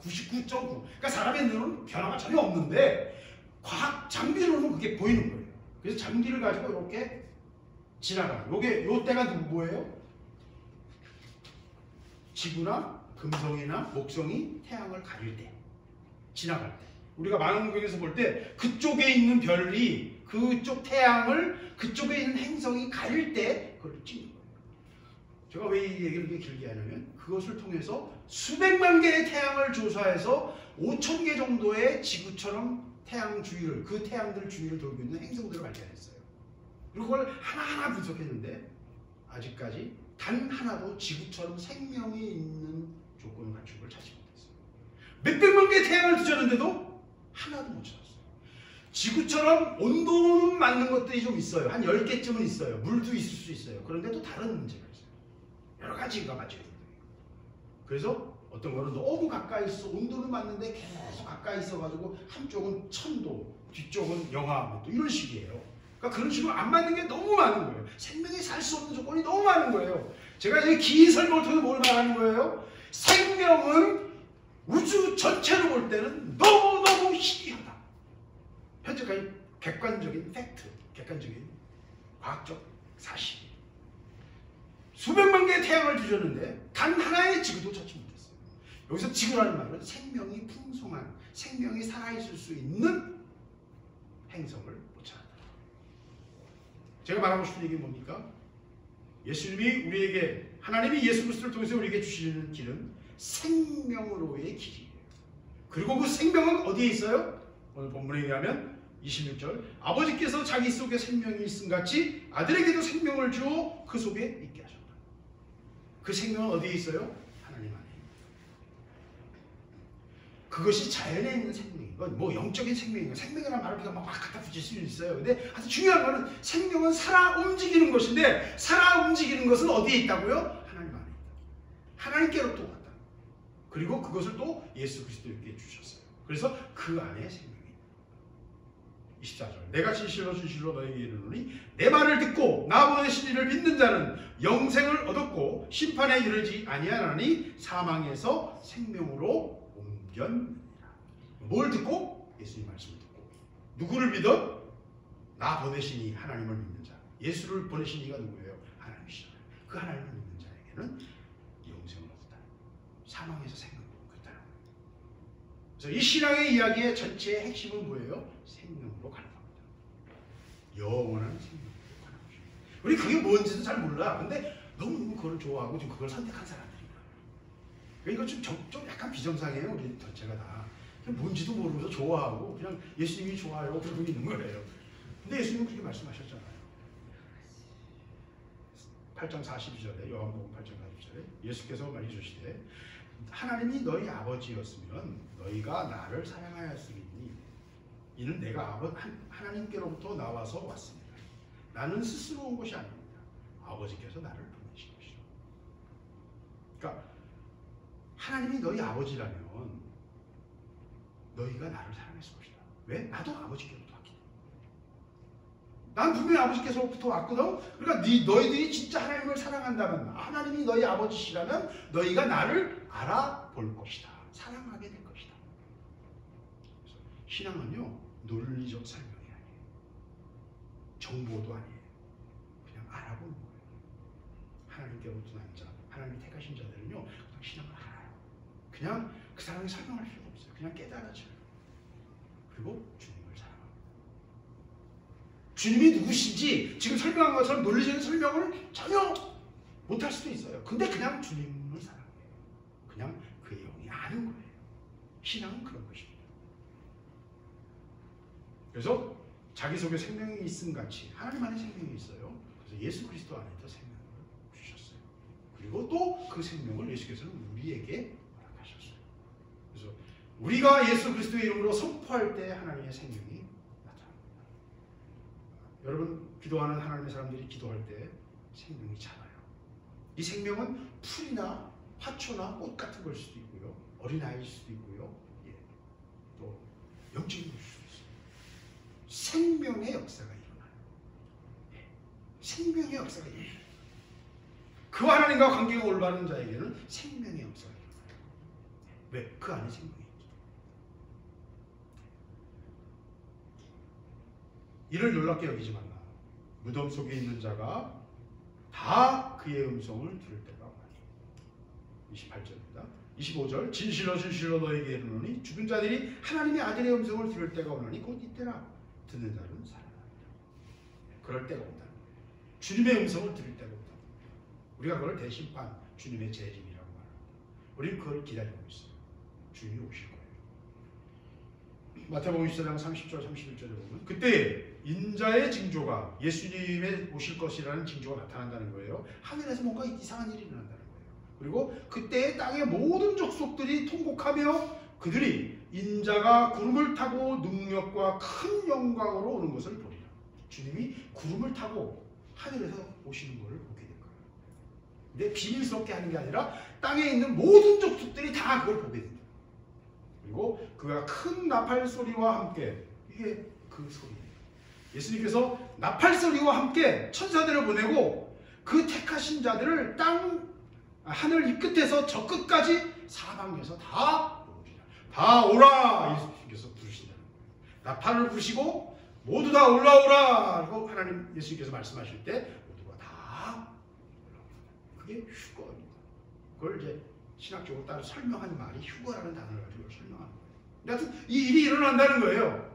99.9. 그러니까 사람의 눈은 변화가 전혀 없는데 과학 장비로는 그게 보이는 거예요. 그래서 장비를 가지고 이렇게 지나가요. 요 때가 뭐예요? 지구나 금성이나 목성이 태양을 가릴 때, 지나갈 때. 우리가 망원경에서 볼 때 그쪽에 있는 별이 그쪽 태양을 그쪽에 있는 행성이 가릴 때 그걸 찍는 거예요. 제가 왜 이 얘기를 이렇게 길게 하냐면 그것을 통해서 수백만 개의 태양을 조사해서 5,000개 정도의 지구처럼 태양 주위를, 그 태양들 주위를 돌고 있는 행성들을 발견했어요. 그리고 그걸 하나하나 분석했는데 아직까지 단 하나도 지구처럼 생명이 있는 조건을 갖춘 걸 찾지 못했어요. 몇백만 개의 태양을 뒤졌는데도 하나도 못 찾았어요. 지구처럼 온도는 맞는 것들이 좀 있어요. 한 10개쯤은 있어요. 물도 있을 수 있어요. 그런데 또 다른 문제가 있어요. 여러 가지가 맞죠. 그래서 어떤 거는 너무 가까이 있어, 온도는 맞는데 계속 가까이 있어가지고 한쪽은 1000도, 뒤쪽은 영하 또 이런 식이에요. 그러니까 그런 식으로 안 맞는 게 너무 많은 거예요. 생명이 살 수 없는 조건이 너무 많은 거예요. 제가 이제 긴 설명을 통해 뭘 말하는 거예요? 생명은 우주 전체로 볼 때는 너무너무 희귀하다. 현재까지 객관적인 팩트, 객관적인 과학적 사실이. 수백만 개의 태양을 뒤졌는데 단 하나의 지구도 찾지 못했어요. 여기서 지구라는 말은 생명이 풍성한, 생명이 살아있을 수 있는 행성을 못 찾았다. 제가 말하고 싶은 얘기는 뭡니까? 예수님이 우리에게, 하나님이 예수 그리스도를 통해서 우리에게 주시는 길은 생명으로의 길이에요. 그리고 그 생명은 어디에 있어요? 오늘 본문에 의하면 26절, 아버지께서 자기 속에 생명이 있음 같이 아들에게도 생명을 주어 그 속에 있게 하셨다. 그 생명은 어디에 있어요? 하나님 안에. 그것이 자연에 있는 생명인 건, 뭐 영적인 생명인 건, 생명이라는 말을 우리가 막 갖다 붙일 수 있어요. 근데 아주 중요한 거는 생명은 살아 움직이는 것인데, 살아 움직이는 것은 어디에 있다고요? 하나님 안에 있다. 하나님께로부터 왔다. 그리고 그것을 또 예수 그리스도에게 주셨어요. 그래서 그 안에 생명이 있다. 24절, 내가 진실로 진실로 너에게 이르노니 내 말을 듣고 나 보내신 이를 믿는 자는 영생을 얻었고 심판에 이르지 아니하나니 사망에서 생명으로 옮겼느니라. 뭘 듣고? 예수님 말씀을 듣고. 누구를 믿어? 나 보내신 이, 하나님을 믿는 자. 예수를 보내신 이가 누구예요? 하나님이시잖아요. 그 하나님을 믿는 자에게는 영생을 얻었다. 사망에서 생명을 얻었다. 그래서 이 신앙의 이야기의 전체의 핵심은 뭐예요? 생명으로 가는 겁니다. 영원한 생명으로 가는 것입니다. 우리 그게 뭔지도 잘 몰라. 근데 너무 그걸 좋아하고 좀 그걸 선택한 사람들이 그러니까 이거 좀 약간 비정상이에요. 우리 전체가 다. 뭔지도 모르면서 좋아하고 그냥 예수님이 좋아요. 그러고 있는 거예요. 근데 예수님은 그렇게 말씀하셨잖아요. 8장 42절에, 요한복음 8장 42절에 예수께서 말해주시되 하나님이 너희 아버지였으면 너희가 나를 사랑하였으리니 이는 내가 하나님께로부터 나와서 왔습니다. 나는 스스로 온 것이 아닙니다. 아버지께서 나를 보내신 것이다. 그러니까 하나님이 너희 아버지라면 너희가 나를 사랑했을 것이다. 왜? 나도 아버지께로부터 왔기 때문에. 난 분명히 아버지께서부터 왔거든. 그러니까 너희들이 진짜 하나님을 사랑한다면, 하나님이 너희 아버지시라면 너희가 나를 알아볼 것이다. 사랑하게 될 것이다. 그래서 신앙은요, 논리적 설명이 아니에요. 정보도 아니에요. 그냥 알아보는 거예요. 하나님께로부터 난 자, 하나님이 택하신 자들은요, 그냥 신앙을 알아요. 그냥 그 사람이 설명할 필요가 없어요. 그냥 깨달아져요. 그리고 주님을 사랑합니다. 주님이 누구신지 지금 설명한 것처럼 논리적인 설명을 전혀 못할 수도 있어요. 근데 그냥 주님을 사랑해요. 그냥 그의 영이 아는 거예요. 신앙은 그런 것입니다. 그래서 자기 속에 생명이 있음 같이 하나님 안에 생명이 있어요. 그래서 예수 그리스도 안에서 생명을 주셨어요. 그리고 또 그 생명을 예수께서는 우리에게 허락하셨어요. 그래서 우리가 예수 그리스도의 이름으로 선포할 때 하나님의 생명이 나타납니다. 여러분, 기도하는 하나님의 사람들이 기도할 때 생명이 자라요. 이 생명은 풀이나 화초나 꽃 같은 걸 수도 있고요. 어린아이일 수도 있고요. 예. 또 영적인 걸 수도 있어요. 생명의 역사가 일어나요. 예. 생명의 역사가 일어나요. 그 하나님과 관계가 올바른 자에게는 생명의 역사가 일어나요. 왜? 그 안에 생명이 있기 때문에. 이를 놀랍게 여기지 말라. 무덤 속에 있는 자가 다 그의 음성을 들을 때가 오나니. 28절입니다. 25절, 진실로 진실로 너에게 이르노니 죽은 자들이 하나님의 아들의 음성을 들을 때가 오나니 곧 이때라. 듣는 자는 살아납니다. 그럴 때가 온다는 거예요. 주님의 음성을 들을 때가 온다. 우리가 그걸 대심판, 주님의 재림이라고 말합니다. 우리는 그걸 기다리고 있어요. 주님이 오실 거예요. 마태복음 24장 30절 31절에 보면 그때 인자의 징조가, 예수님의 오실 것이라는 징조가 나타난다는 거예요. 하늘에서 뭔가 이상한 일이 일어난다는 거예요. 그리고 그때 땅의 모든 족속들이 통곡하며 그들이 인자가 구름을 타고 능력과 큰 영광으로 오는 것을 보리라. 주님이 구름을 타고 하늘에서 오시는 것을 보게 될 거예요. 근데 비밀스럽게 하는 게 아니라 땅에 있는 모든 족속들이 다 그걸 보게 된다. 그리고 그가 큰 나팔 소리와 함께, 이게 그 소리예요. 예수님께서 나팔 소리와 함께 천사들을 보내고 그 택하신 자들을 하늘 이 끝에서 저 끝까지 사방에서 다 오리라. 다 오라! 예수님께서 부르신다는 거예요. 나팔을 부시고 모두 다 올라오라! 그리고 하나님 예수님께서 말씀하실 때 모두가 다 올라옵니다. 그게 휴거입니다. 그걸 이제 신학적으로 따로 설명하는 말이 휴거라는 단어를 가지고 설명하는 거예요. 하여튼 이 일이 일어난다는 거예요.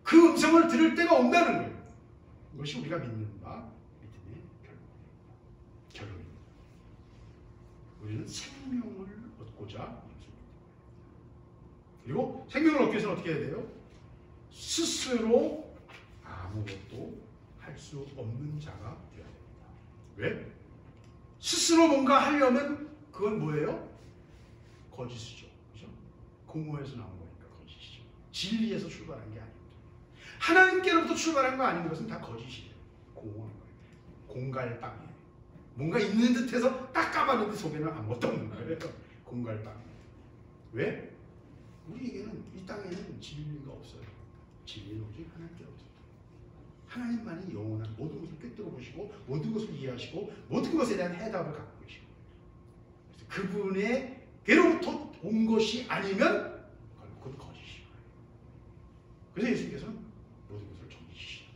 그 음성을 들을 때가 온다는 거예요. 이것이 우리가 믿는 바 믿음의 결론입니다. 우리는 생명을 얻고자 그리고 생명을 얻기 위해서는 어떻게 해야 돼요? 스스로 아무것도 할 수 없는 자가 되어야 됩니다. 왜? 스스로 뭔가 하려면 그건 뭐예요? 거짓이죠. 그죠? 공허에서 나온 거니까 거짓이죠. 진리에서 출발한 게 아닙니다. 하나님께로부터 출발한 거 아닌 것은 다 거짓이에요. 공허한 거예요. 공갈빵이에요. 뭔가 있는 듯해서 딱 까봤는데 속에는 아무것도 없는 거예요. 공갈빵이에요. 왜? 우리에게는 이 땅에는 진리가 없어요. 진리는 오직 하나님께로부터. 하나님만이 영원한 모든 것을 꿰뚫어 보시고 모든 것을 이해하시고 모든 것에 대한 해답을 갖고 계시고 그분에게로부터 온 것이 아니면 그건 거짓이에요. 그래서 예수님께서는 모든 것을 정리시키시다.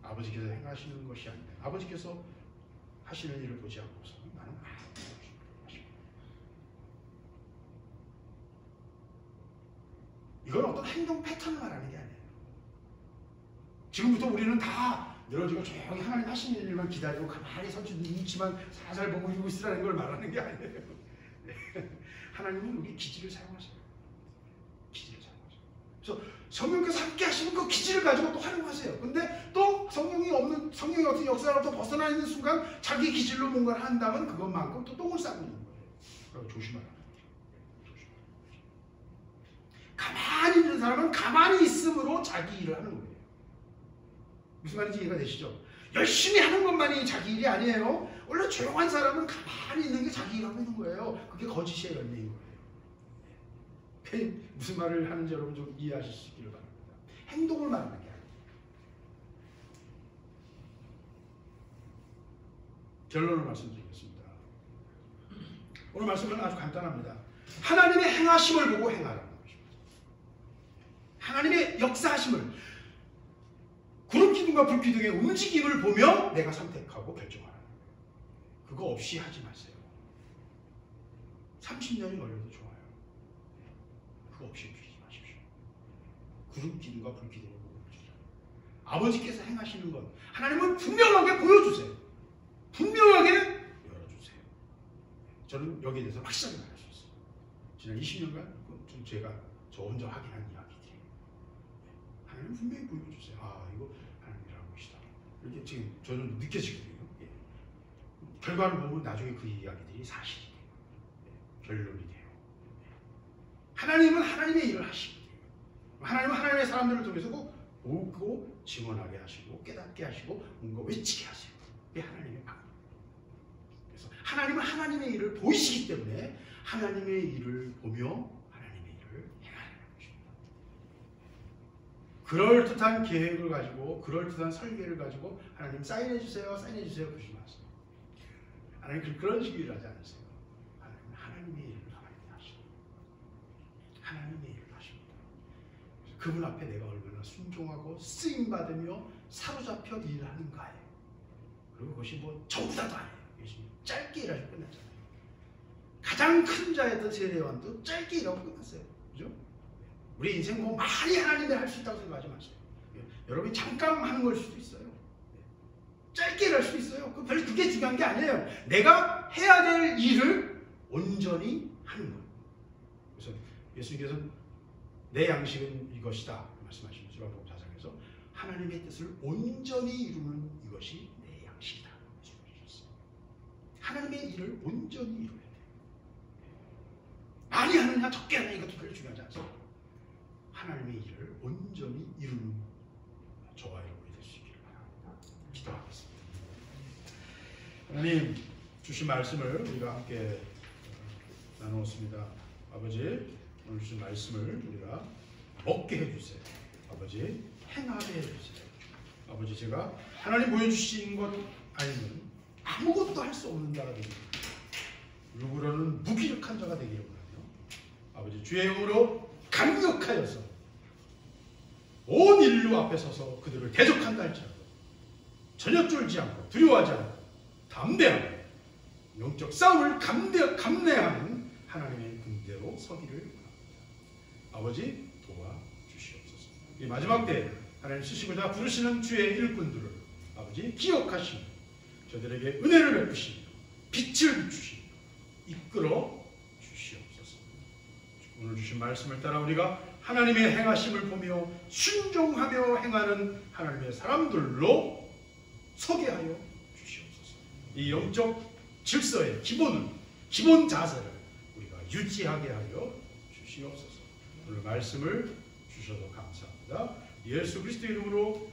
아버지께서 행하시는 것이 아니면 아버지께서 하시는 일을 보지 않고서 나는 아무것도 하십니다. 이건 어떤 행동 패턴을 말하는 게 아니에요. 지금부터 우리는 다 늘어지고 조용히 하나님 하시는 일만 기다리고 가만히 선치 눈치만 살살 보고 이러고 있으라는 걸 말하는 게 아니에요. 하나님은 우리 기지를 사용하세요. 기지를 사용하세요. 그래서 성령께서 함께 하시는 그 기지를 가지고 또 활용하세요. 근데 또 성령이 어떤 역사로부터 벗어나 있는 순간 자기 기질로 뭔가를 한다면 그것만큼 또 똥을 싸고 있는 거예요. 그러니까 조심하라. 가만히 있는 사람은 가만히 있음으로 자기 일을 하는 거예요. 무슨 말인지 이해가 되시죠? 열심히 하는 것만이 자기 일이 아니에요. 원래 조용한 사람은 가만히 있는 게 자기 일하고 있는 거예요. 그게 거짓의 열매인 거예요. 무슨 말을 하는지 여러분 좀 이해하실 수 있기를 바랍니다. 행동을 말하는 게 아니에요. 결론을 말씀드리겠습니다. 오늘 말씀은 아주 간단합니다. 하나님의 행하심을 보고 행하라는 것입니다. 하나님의 역사하심을 구름 기둥과 불 기둥의 움직임을 보며 내가 선택하고 결정하라는 거예요. 그거 없이 하지 마세요. 30년이 걸려도 좋아요. 그거 없이 주지 마십시오. 구름 기둥과 불 기둥을 보고 주세요. 아버지께서 행하시는 것 하나님은 분명하게 보여주세요. 분명하게 열어주세요. 저는 여기에 대해서 확실하게 말할 수 있어요. 지난 20년간 제가 저 혼자 확인한 이야기들이에요. 하나님 분명히 보여주세요. 아, 이거 하나님이라는 것이다. 이렇게 지금 저는 느껴지거든요. 예. 결과를 보면 나중에 그 이야기들이 사실이 돼요. 예. 결론이 돼요. 예. 하나님은 하나님의 일을 하시고 하나님은 하나님의 사람들을 통해서 보고 증언하게 하시고 깨닫게 하시고 뭔가 외치게 하세요. 그게 하나님의 방법. 그래서 하나님은 하나님의 일을 보이시기 때문에 하나님의 일을 보며 그럴듯한 계획을 가지고 그럴듯한 설계를 가지고 하나님 사인해주세요 사인해주세요 그러지 마세요. 하나님 그런 식으로 일하지 않으세요. 하나님은 하나님의 일을 하나님이 하십니다. 하나님의 일을 하십니다. 그분 앞에 내가 얼마나 순종하고 쓰임받으며 사로잡혀 일하는가에 그리고 그것이 뭐 전부 다도 아니에요. 예수님 짧게 일하시고 끝났잖아요. 가장 큰 자였던 세례요한도 짧게 일하고 끝났어요. 그죠? 우리 인생 뭐 많이 하나님이 할 수 있다고 생각하지 마세요. 여러분이 잠깐 하는 걸 수도 있어요. 짧게 할 수도 있어요. 그게 중요한 게 아니에요. 내가 해야 될 일을 온전히 하는 거예요. 그래서 예수님께서는 내 양식은 이것이다 말씀하시는 요한복음 4장에서 하나님의 뜻을 온전히 이루는 이것이 내 양식이다 말씀하셨어요. 하나님의 일을 온전히 이루어야 돼요. 많이 하느냐 적게 하느냐 이것도 별로 중요하지 않습니다. 하나님의 일을 온전히 이루는 저와 여러분이 될 수 있기를 바랍니다. 기도하겠습니다. 하나님 주신 말씀을 우리가 함께 나누었습니다. 아버지 오늘 주신 말씀을 우리가 먹게 해주세요. 아버지 행하게 해주세요. 아버지 제가 하나님 보여주신 것 아니면 아무것도 할 수 없는 자가 되기를 누구로는 무기력한 자가 되기를 원하며 아버지 주의 영으로 강력하여서 온 인류 앞에 서서 그들을 대적한다 할지라도 전혀 쫄지 않고 두려워하지 않고 담대하고 영적 싸움을 감내하는 하나님의 군대로 서기를 원합니다. 아버지 도와주시옵소서. 이 마지막 때 하나님 쓰시고자 부르시는 주의 일꾼들을 아버지 기억하시며 저들에게 은혜를 베푸시며 빛을 비추시며 이끌어 주시옵소서. 오늘 주신 말씀을 따라 우리가 하나님의 행하심을 보며 순종하며 행하는 하나님의 사람들로 서게 하여 주시옵소서. 이 영적 질서의 기본 자세를 우리가 유지하게 하여 주시옵소서. 오늘 말씀을 주셔서 감사합니다. 예수 그리스도의 이름으로